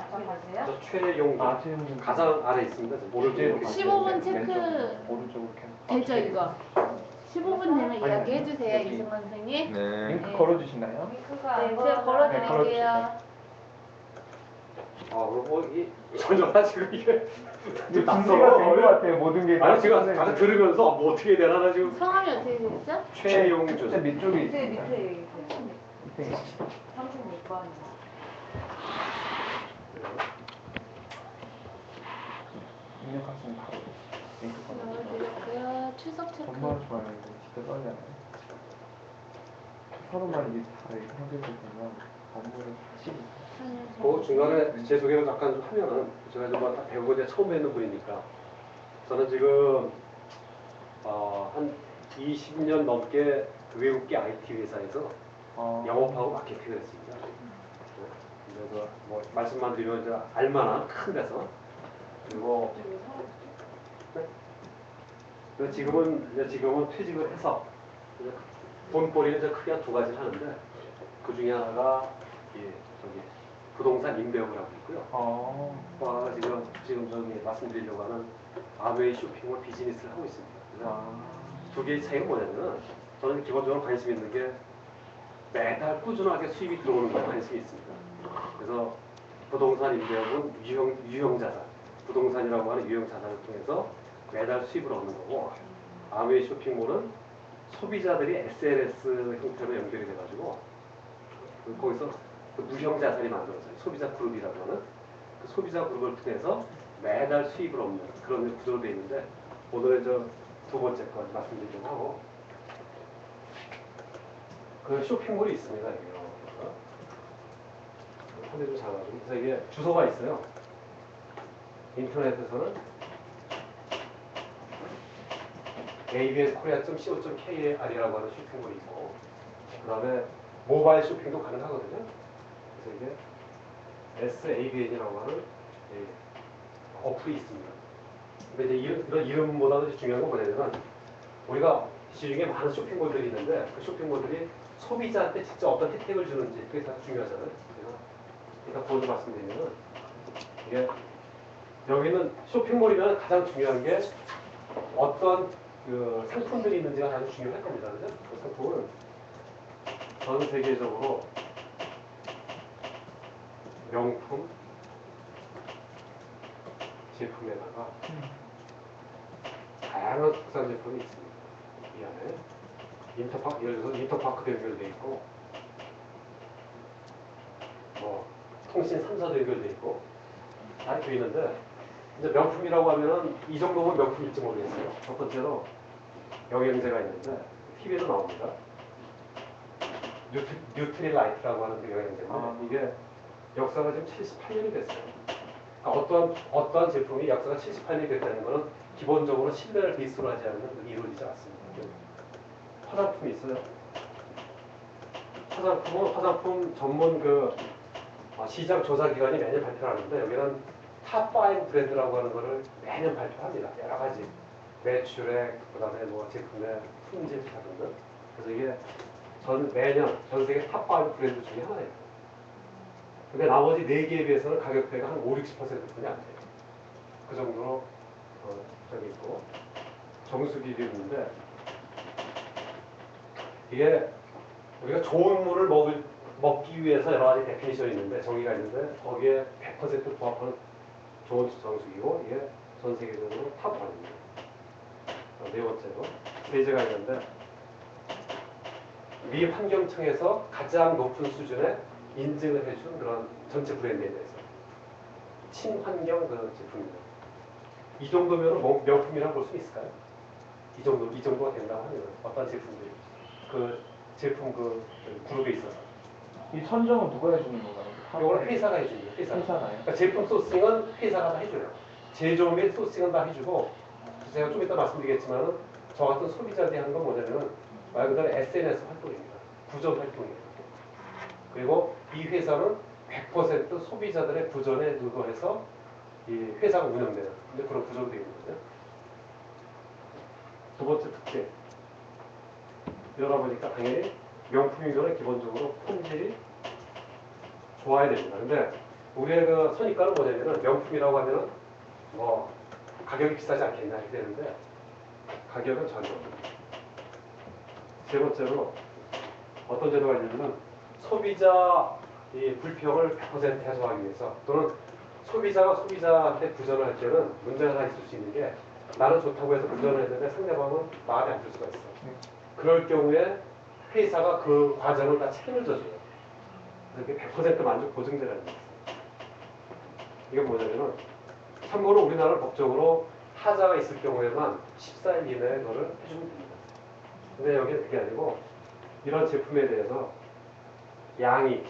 답답하세요? 저 최용 가장 아래 있습니다. 오른쪽으로 15분 체크 오른쪽으로 되죠 이거? 15분 되면 이야기 해주세요 이승원 선생님. 네. 링크 걸어주시나요? 링크가 네, 제가 걸어드릴게요. 그리고 전혀 지금 이게 준비가 된 것 같아요. 모든 게. 아니 지금 다들 들으면서 뭐 어떻게 되나 나 지금. 성함이 어떻게 되시죠? 최용준. 진짜 밑쪽에 밑에 있습니다. 밑에 36번. 입력하시면 바로 링크 걸어주세요. 넣어드렸고요. 출석 체크. 정말 좋아요. 이거 진짜 떨잖아요. 서로만 이게 다 이렇게 연결되면 업무를 같이. 그 중간에 제 소개를 잠깐 좀 하면은 제가 좀 배우고 이제 처음 뵙는 분이니까 저는 지금 한 20년 넘게 외국계 IT 회사에서 영업하고 마케팅을 했습니다. 그래서 뭐 말씀만 드리면 이제 알만한 큰 데서 그리고 네? 지금은 퇴직을 해서 돈벌이는 이제 크게 한 두 가지를 하는데 그 중에 하나가 부동산 임대업을 하고 있고요. 지금 저기 말씀드리려고 하는 아메이 쇼핑몰 비즈니스를 하고 있습니다. 두 개의 차이가 뭐냐면은 저는 기본적으로 관심 있는 게 매달 꾸준하게 수입이 들어오는 거에 관심이 있습니다. 그래서 부동산 임대업은 유형 자산, 부동산이라고 하는 유형 자산을 통해서 매달 수입을 얻는 거고, 아메이 쇼핑몰은 소비자들이 SNS 형태로 연결이 돼가지고 거기서 그 무형 자산이 만들어져요. 소비자 그룹이라고 하는 그 소비자 그룹을 통해서 매달 수입을 얻는 그런 구조로 되어 있는데, 오늘은 저 두 번째 거 말씀드리려고 하고, 그 쇼핑몰이 있습니다. 여기요. 상대도 작아가지고. 그래서 이게 주소가 있어요. 인터넷에서는 abskorea.co.kr이라고 하는 쇼핑몰이 있고, 그 다음에 모바일 쇼핑도 가능하거든요. 그래서 이게 SABN이라고 하는 어플이 있습니다. 근데 이제 이런 이름보다도 중요한 건 뭐냐면, 우리가 시중에 많은 쇼핑몰들이 있는데 그 쇼핑몰들이 소비자한테 직접 어떤 혜택을 주는지 그게 다 중요하잖아요. 그래서 일단 그걸 말씀드리면, 이게 여기는 쇼핑몰이면 가장 중요한 게 어떤 그 상품들이 있는지가 아주 중요할 겁니다. 그죠? 그 상품은 전 세계적으로 명품 제품에다가 다양한 국산 제품이 있습니다. 이 안에 예를 들어서 인터파크도 연결되어 있고, 뭐 통신 3사도 연결되어 있고 다 되어 있는데, 이제 명품이라고 하면은 이 정도면 명품일지 모르겠어요. 첫 번째로 영양제가 있는데 TV에도 나옵니다. 뉴트릴라이트라고 하는 그 영양제인데 이게 역사가 지금 78년이 됐어요. 그러니까 어떠한 제품이 역사가 78년이 됐다는 것은 기본적으로 신뢰를 베이스로 하지 않으면 이루어지지 않습니다. 화장품이 있어요. 화장품은 화장품 전문 그 시장 조사 기관이 매년 발표를 하는데, 여기는 탑5 브랜드라고 하는 것을 매년 발표합니다. 여러 가지 매출액, 그 다음에 뭐 제품의 품질 등등. 그래서 이게 매년 전 세계 탑5 브랜드 중에 하나예요. 근데 나머지 4개에 비해서는 가격대가 한 50-60%뿐이 안 돼요. 그 정도로 저기 있고, 정수기도 있는데, 이게 우리가 좋은 물을 먹기 위해서 여러 가지 데피니션이 있는데, 정의가 있는데, 거기에 100% 부합하는 좋은 정수기고, 이게 전 세계적으로 탑1입니다. 네 번째로 세제가 있는데, 미 환경청에서 가장 높은 수준의 인증을 해준 그런 전체 브랜드에 대해서 친환경 그 제품입니다. 이 정도면 명품이라고 볼 수 있을까요? 이 정도가 된다고 하면 어떤 제품들이 그 제품 그 그룹에 있어서 이 선정은 누가 해주는 건가요? 이거는 회사가 해줍니다. 회사가요. 그러니까 제품 소싱은 회사가 다 해줘요. 제조 및 소싱은 다 해주고, 제가 좀 이따 말씀드리겠지만 저 같은 소비자들이 하는 건 뭐냐면 말 그대로 SNS 활동입니다. 구전 활동이에요. 그리고 이 회사는 100% 소비자들의 구전에 의거해서 이 회사가 운영되는 그런 구조로 되어 있는 거죠. 두 번째 특징, 이러다 보니까 당연히 명품이면 기본적으로 품질이 좋아야 됩니다. 근데 우리의 그 선입관은 뭐냐면은 명품이라고 하면은 뭐 가격이 비싸지 않겠냐 이렇게 되는데 가격은 전혀. 세 번째로 어떤 제도가 있냐면 소비자 이 불평을 100% 해소하기 위해서 또는 소비자가 소비자한테 부전을 할 때는 문제가 있을 수 있는 게 나는 좋다고 해서 부전을 했는데 상대방은 마음에 안 들 수가 있어. 그럴 경우에 회사가 그 과정을 다 책임을 져줘요. 이렇게 100% 만족 보증제라는 게 있어요. 이게 뭐냐면은 참고로 우리나라는 법적으로 하자가 있을 경우에만 14일 이내에 그거를 해주면 됩니다. 근데 여기는 그게 아니고 이런 제품에 대해서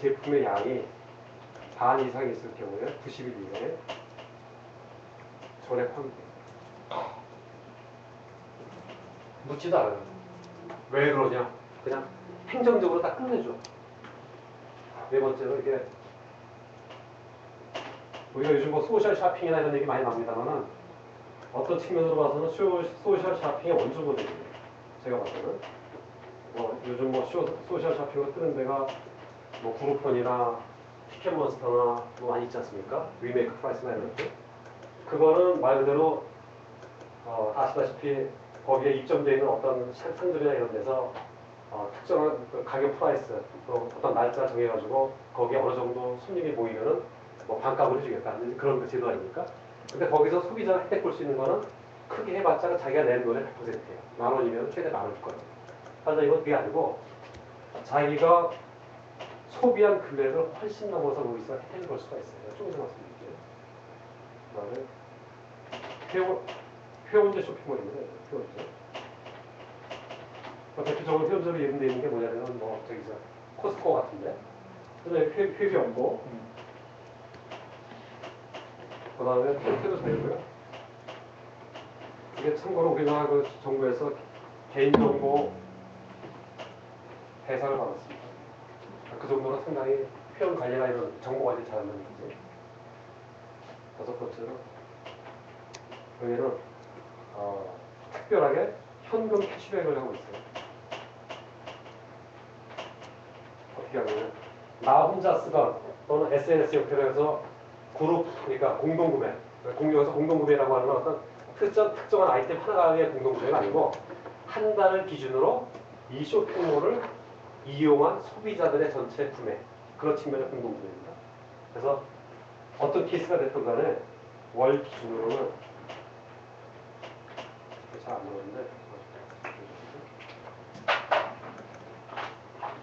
제품의 양이 반 이상이 있을 경우에 90일 이내에 전액 환불. 묻지도 않아요. 왜 그러냐? 그냥 행정적으로 다 끝내줘. 네 번째로 이게 우리가 요즘 뭐 소셜 쇼핑이나 이런 얘기 많이 나옵니다만은 어떤 측면으로 봐서는 소셜 쇼핑의 원조 모델이에요. 제가 봤을 때는 뭐 요즘 뭐 소셜 쇼핑으로 뜨는 데가 뭐 그룹폰이나 티켓몬스터나 뭐 많이 있지 않습니까? 리메이크 프라이스나 이런 것들. 그거는 말 그대로 아시다시피 거기에 입점되어 있는 어떤 상점이나 이런 데서 특정한 그 가격 프라이스 또 어떤 날짜 정해가지고 거기에 어느 정도 손님이 모이면은 뭐 반값을 해주겠다는 그런 제도 아닙니까? 근데 거기서 소비자가 혜택 볼 수 있는 거는 크게 해봤자 자기가 낸 돈의 100%예요. 10,000원이면 최대 10,000원 줄 거예요. 하지만 이건 그게 아니고 자기가 소비한 금액을 훨씬 넘어서 거기서 혜택을 볼 수가 있어요. 조금 더 말씀드릴게요. 그다음에 회원제 쇼핑몰입니다. 회원제. 대표적으로 회원제로 예문되어 있는 게 뭐냐면 뭐 저기 코스코 같은데 그다음에 회비 없고 그다음에 혜택도 되고요. 이게 참고로 우리나라 그 정부에서 개인정보 대상을 받았습니다. 그 정도로 상당히 회원 관리나 이런 정보 관리 잘한다는 거지. 다섯 번째로 여기는 특별하게 현금 캐시백을 하고 있어요. 어떻게 하냐면 나 혼자 쓰던 또는 SNS 형태로 해서 그룹 그러니까 공동구매 여기서 공동구매라고 하는 건 어떤 특정한 아이템 하나의 공동구매가 아니고 한 달을 기준으로 이 쇼핑몰을 이용한 소비자들의 전체 구매 그런 측면의 공동구매입니다. 그래서 어떤 케이스가 됐든 간에 월 기준으로는 잘 안 나오는데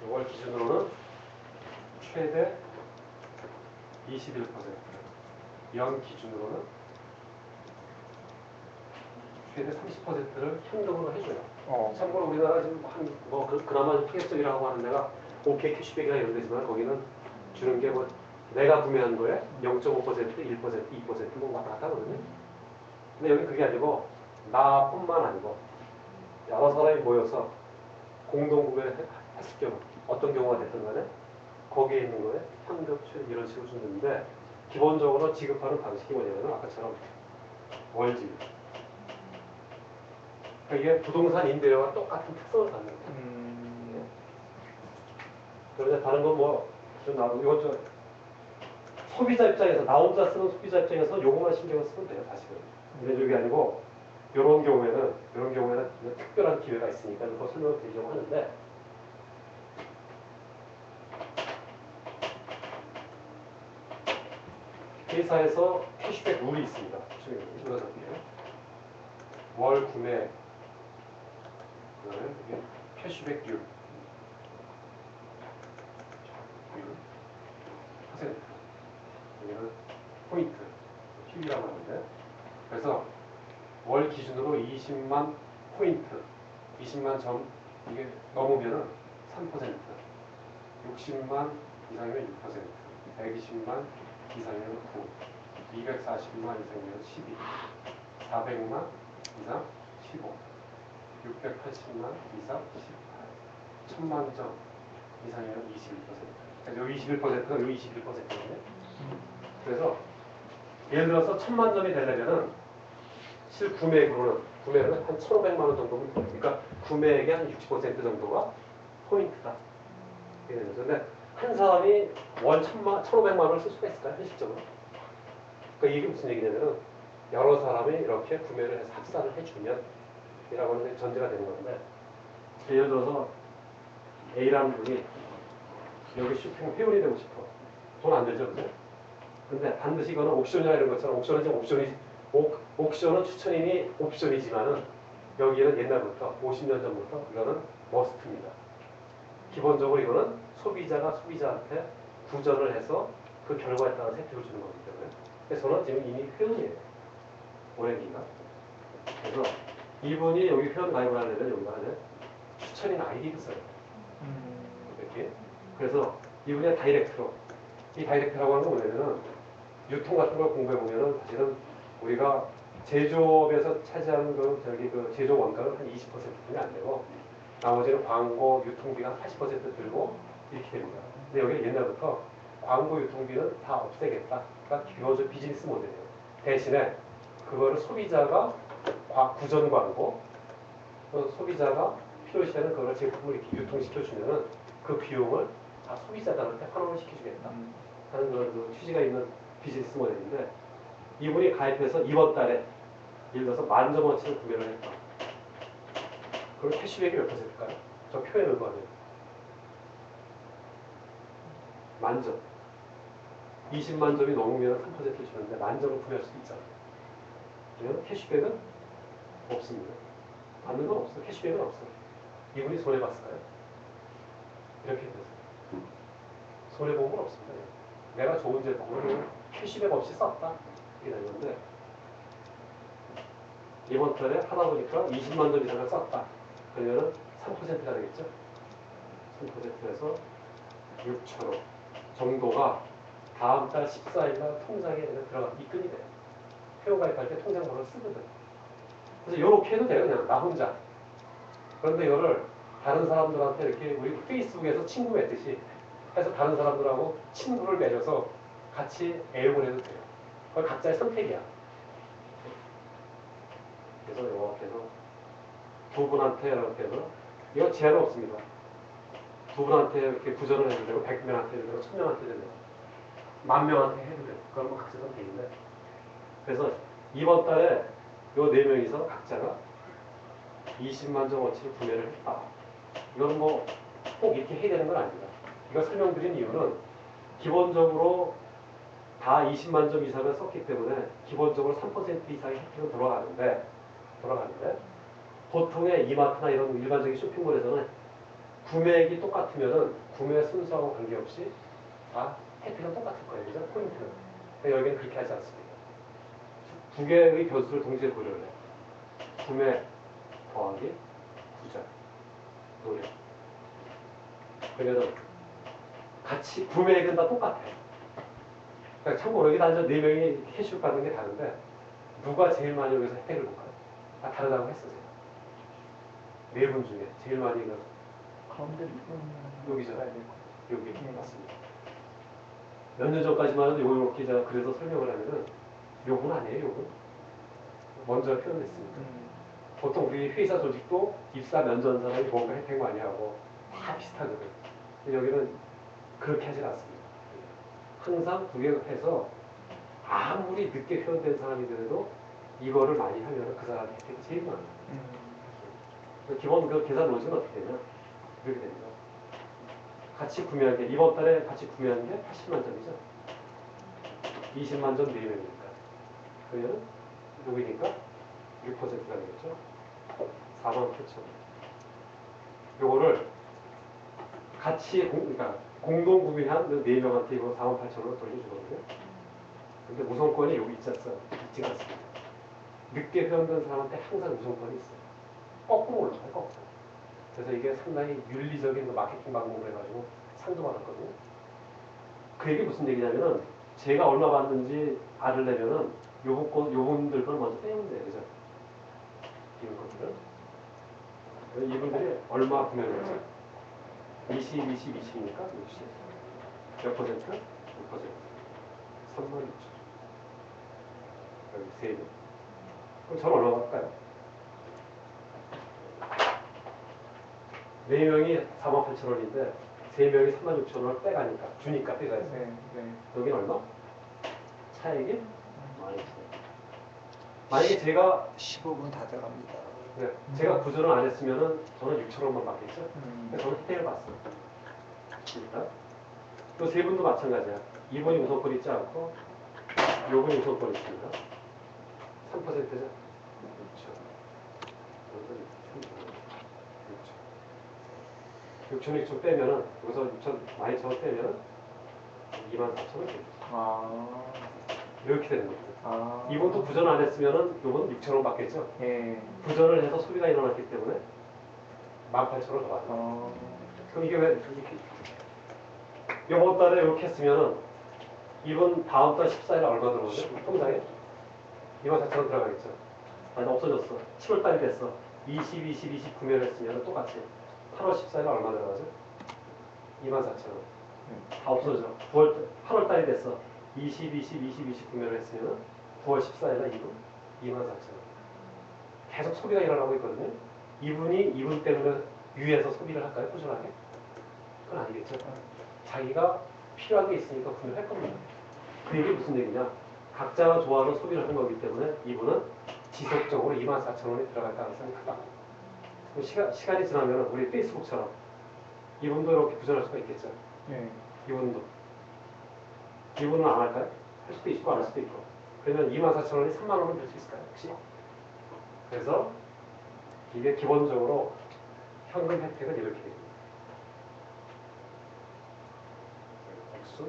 월 기준으로는 최대 21%, 연 기준으로는 최대 30%를 현금으로 해줘요. 참고로 우리나라 지금 그나마 통합적이라고 하는 데가 OK 캐시백이나 이런 데지만 거기는 주는 게 뭐 내가 구매한 거에 0.5%, 1%, 2% 왔다 갔다 하거든요. 근데 여기 그게 아니고 나뿐만 아니고 여러 사람이 모여서 공동 구매를 했을 경우 어떤 경우가 됐든 간에 거기에 있는 거에 현금 이런 식으로 주는데 기본적으로 지급하는 방식이 뭐냐면 아까처럼 월지급. 그러니까 이게 부동산 임대료와 똑같은 특성을 갖는 거예요. 그런데 다른 건 뭐 좀 나도 이건 소비자 입장에서 나 혼자 쓰는 소비자 입장에서 요거만 신경을 쓰면 돼요 사실은. 근데 이게 아니고 이런 경우에는 특별한 기회가 있으니까 그거 설명을 드리려고 하는데 회사에서 캐시백 룰이 있습니다. 월 구매 캐시백률 퍼센트 여기는 포인트 PB라고 하는데 그래서 월 기준으로 20만 포인트 20만 점 이게 넘으면은 3% 60만 이상이면 6% 120만 이상이면 9 240만 이상이면 12 400만 이상 15 680만 이상 18 1000만 점 이상이면 21% 그래서 여기 21%가 여기 21%거든요. 그래서 예를 들어서 1000만 점이 되려면은 실구매액으로는 한 1,500만 원 정도면 돼요. 그러니까 구매액의 한 60% 정도가 포인트다. 그런데 한 사람이 월 1,500만 원을 쓸 수가 있을까요? 현실적으로? 그러니까 이게 무슨 얘기냐면은 여러 사람이 이렇게 구매를 해서 합산을 해주면 이라고 하는 게 전제가 되는 건데 예를 들어서 A라는 분이 여기 쇼핑 회원이 되고 싶어. 돈 안 들죠, 그죠? 근데 반드시 이거는 옵션이라 이런 것처럼 옵션은 지금 옵션은 추천인이 옵션이지만은 여기에는 옛날부터 50년 전부터 이거는 머스트입니다. 기본적으로 이거는 소비자가 소비자한테 구전을 해서 그 결과에 따라 혜택을 주는 거기 때문에 그래서 저는 지금 이미 회원이에요. 오랜 기간. 그래서 이분이 여기 회원 가입을 하려면 여기가 하는 추천인 아이디를 써요. 이렇게. 그래서 이분이 다이렉트로 이 다이렉트라고 하는 건 뭐냐면은 유통 같은 걸 공부해 보면은 사실은 우리가 제조업에서 차지하는 그 제조 원가는 한 20%뿐이 안 되고 나머지는 광고, 유통비가 한 80% 들고 이렇게 됩니다. 근데 여기 옛날부터 광고, 유통비는 다 없애겠다. 그러니까 기본적 비즈니스 모델이에요. 대신에 그거를 소비자가 구전 광고, 소비자가 필요시하는 그걸 제품을 이렇게 유통시켜주면은 그 비용을 다 소비자들한테 환원을 시켜주겠다 하는 그런 그 취지가 있는 비즈니스 모델인데 이분이 가입해서 이번 달에 예를 들어서 10,000원어치를 구매를 했다. 그럼 캐시백이 몇 %일까요? 저 표에 넣은 거 아니에요? 10,000점. 20만 점이 넘으면 3%를 주는데 10,000점을 구매할 수도 있잖아요. 그러면 캐시백은 없습니다. 받는 건 없어. 캐시백은 없어. 이분이 손해봤을까요? 이렇게 돼서. 손해본 건 없습니다. 내가 좋은 제품을 캐시백 없이 썼다. 이게 되는 건데 이번 달에 하다 보니까 20만 점 이상을 썼다. 그러면 3%가 되겠죠? 3%에서 6,000원 정도가 다음 달 14일 날 통장에 들어가 입금이 돼요. 회원 가입할 때 통장 번호를 쓰거든. 그래서 이렇게 해도 돼요. 그냥 나 혼자. 그런데 이거를 다른 사람들한테 이렇게 우리 페이스북에서 친구 맺듯이 해서 다른 사람들하고 친구를 맺어서 같이 애용을 해도 돼요. 그건 각자의 선택이야. 그래서 이렇게 해서 두 분한테 이렇게 해서 이거 제한은 없습니다. 두 분한테 이렇게 구전을 해도 되고 100명한테 해도 되고 1000명한테 해도 되고 10,000명한테 해도 되고 그건 뭐 각자 선택인데 그래서 이번 달에 요 4명이서 각자가 20만 점어치를 구매를 했다. 이건 뭐 꼭 이렇게 해야 되는 건 아닙니다. 이거 설명드린 이유는 기본적으로 다 20만 점 이상을 썼기 때문에 기본적으로 3% 이상의 혜택은 돌아가는데 보통의 이마트나 이런 일반적인 쇼핑몰에서는 구매액이 똑같으면은 구매 순서하고 관계없이 다 혜택은 똑같을 거예요. 그죠? 포인트는. 근데 여기는 그렇게 하지 않습니다. 두 개의 변수를 동시에 고려를 해요. 구매 더하기 구자 노래. 그러면은 같이 구매액은 다 똑같아요. 그러니까 참고로 여기 앉아 4명이 캐시백 받는 게 다른데 누가 제일 많이 여기서 혜택을 볼까요? 다 다르다고 했어요. 4분 중에 제일 많이 가운데 여기죠. 여기 맞습니다. 몇 년 전까지만 해도 요렇게 제가 그래서 설명을 하면은 요건 아니에요, 요건. 먼저 표현했습니다. 보통 우리 회사 조직도 입사 면전 사람이 뭔가 혜택 많이 하고 다 비슷하거든. 근데 여기는 그렇게 하진 않습니다. 항상 두 개를 해서 아무리 늦게 회원된 사람이더라도 이거를 많이 하면 그 사람의 혜택이 제일 많아요. 기본 그 계산 논식은 어떻게 되냐? 이렇게 됩니다. 같이 구매한 게 이번 달에 같이 구매한 게 80만 점이죠. 20만 점 4명이니까. 그러면 여기니까 6%가 되겠죠. 48,000원. 요거를 같이 그러니까 공동 구매한 그 4명한테 이거 48,000원을 돌려주거든요. 근데 우선권이 여기 있지 않습니다. 늦게 회원된 사람한테 항상 우선권이 있어요. 거꾸로 올라가요, 거꾸로. 그래서 이게 상당히 윤리적인 마케팅 방법을 해가지고 상도 받았거든요. 그 얘기 무슨 얘기냐면은 제가 얼마 받는지 알으려면은 요분들 걸 먼저 빼면 돼요. 그죠? 이런 것들은. 이분들이 얼마 구매를 했죠? 20이니까 60. 몇 퍼센트? 6%. 36,000. 여기 세금. 그럼 저는 얼마 받을까요? 4명이 48,000원인데 3명이 36,000원을 빼가니까 주니까 빼가야지. 네, 네. 여기는 얼마? 차액이 만약에 제가 15분 다 돼갑니다. 네, 제가 구조를 안 했으면은 저는 6,000원만 받겠죠. 그래서 저는 혜택을 봤어요. 일단 또 세 분도 마찬가지야. 2번이 우선권 있지 않고 요번이 우선권 있습니다. 3%죠. 그렇죠. 6천 6천 빼면은 여기서 6천 12,000원 빼면은 24,000원 됩니다. 아, 이렇게 되는 거죠. 아. 이번도 구전 안 했으면은 요거는 6,000원 받겠죠. 예. 구전을 해서 소비가 일어났기 때문에 18,000원 더 받아요. 어, 그럼 이게 왜 이렇게 이번 달에 이렇게 했으면은 이번 다음 달 14일에 얼마 들어오죠? 통장에 24,000원 들어가겠죠. 아니 없어졌어. 7월 달이 됐어. 20, 20 구매를 했으면 똑같이 8월 14일에 얼마 들어가죠? 24,000원. 다 없어져. 8월 달이 됐어. 20 구매를 했으면 9월 14일에 이분 24,000원. 계속 소비가 일어나고 있거든요. 이분 때문에 위에서 소비를 할까요? 꾸준하게? 그건 아니겠죠. 자기가 필요한 게 있으니까 구매를 할 겁니다. 그 얘기 무슨 얘기냐? 각자가 좋아하는 소비를 한 거기 때문에 이분은 지속적으로 24,000원이 들어갈 가능성이 크다. 시간이 지나면 우리 페이스북처럼 이분도 이렇게 부전할 수가 있겠죠. 예. 이분은 안 할까요? 할 수도 있고 안 할 수도 있고. 그러면 24,000원이 3만 원은 될 수 있을까요? 혹시? 그래서 이게 기본적으로 현금 혜택은 이렇게 됩니다. 액수,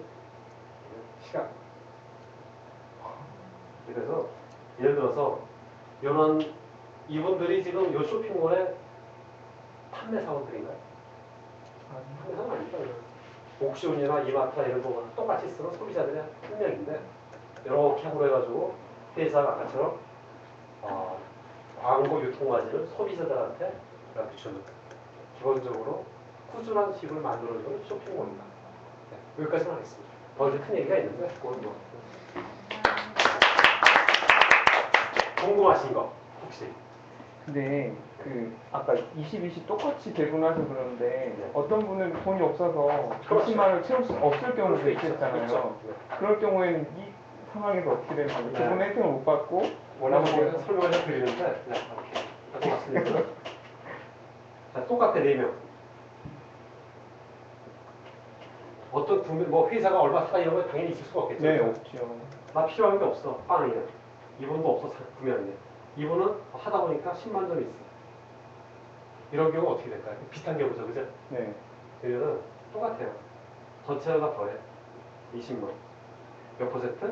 시간. 그래서 예를 들어서 이런 이분들이 지금 이 쇼핑몰의 판매 사원들인가요? 판매 사원 아닙니다. 옥션이나 이마트나 이런 거랑 똑같이 쓰는 소비자들의 한 명인데 이렇게 하고 해가지고 회사가 아까처럼 광고 유통마진을 소비자들한테 주는 기본적으로 꾸준한 식을 만들어주는 쇼핑몰입니다. 네, 여기까지만 하겠습니다. 더 이제 큰 얘기가 있는데 그건 뭐 궁금하신 거 혹시? 근데 그 아까 20 똑같이 배분하셔서 그러는데 네. 어떤 분은 돈이 없어서 그렇죠. 60만 원을 채울 수 없을 경우도 그럴 수 있죠. 있잖아요. 그렇죠. 네. 그럴 경우에는 이 상황에서 어떻게 되는 거예요? 네. 그분은 혜택을 못 받고 원하는 나머지 거 설명을 해드리는데 네, 이렇게 똑같습니다. 자, 똑같아 4명. 어떤 뭐 회사가 얼마 쓰다 이런 거 당연히 있을 수가 없겠죠. 네, 없죠. 나 필요한 게 없어. 빵이야. 이분도 없어서 구매하는 게. 이분은 하다 보니까 10만 점 있어. 이런 경우 어떻게 될까요? 비슷한 경우죠, 그죠? 네. 그러면은 똑같아요. 전체가 더해. 20만. 몇 퍼센트?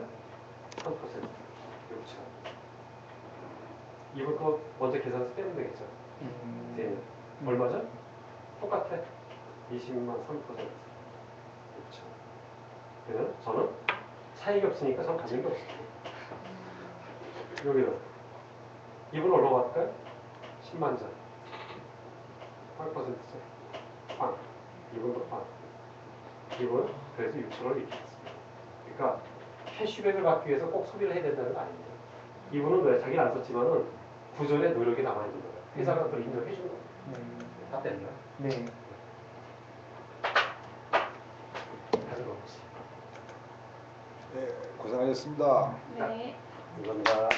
3%. 6천. 이분 거 먼저 계산해서 빼면 되겠죠. 네. 얼마죠? 똑같아. 20만 3%. 6천. 그러면 저는 차익이 없으니까 저는 가진 게 없어요. 여기는 이분 얼마 받을까요? 10만 전. 8%죠. 빵. 이분도 빵. 이분은 그래서 6,000원을 이렇게 했습니다. 그러니까 캐시백을 받기 위해서 꼭 소비를 해야 된다는 거 아닙니다. 이분은 왜 자기는 안 썼지만은 구전에 노력이 남아있는 거예요. 회사가 그걸 인정해 주는 거예요. 다 됐나요? 네. 가지고 오시. 네, 고생하셨습니다. 네. 감사합니다.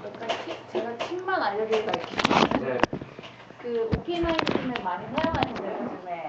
약간 제가 팁만 알려드리고 갈게요. 네. 그 오키나이즘을 많이 사용하시는데 요즘에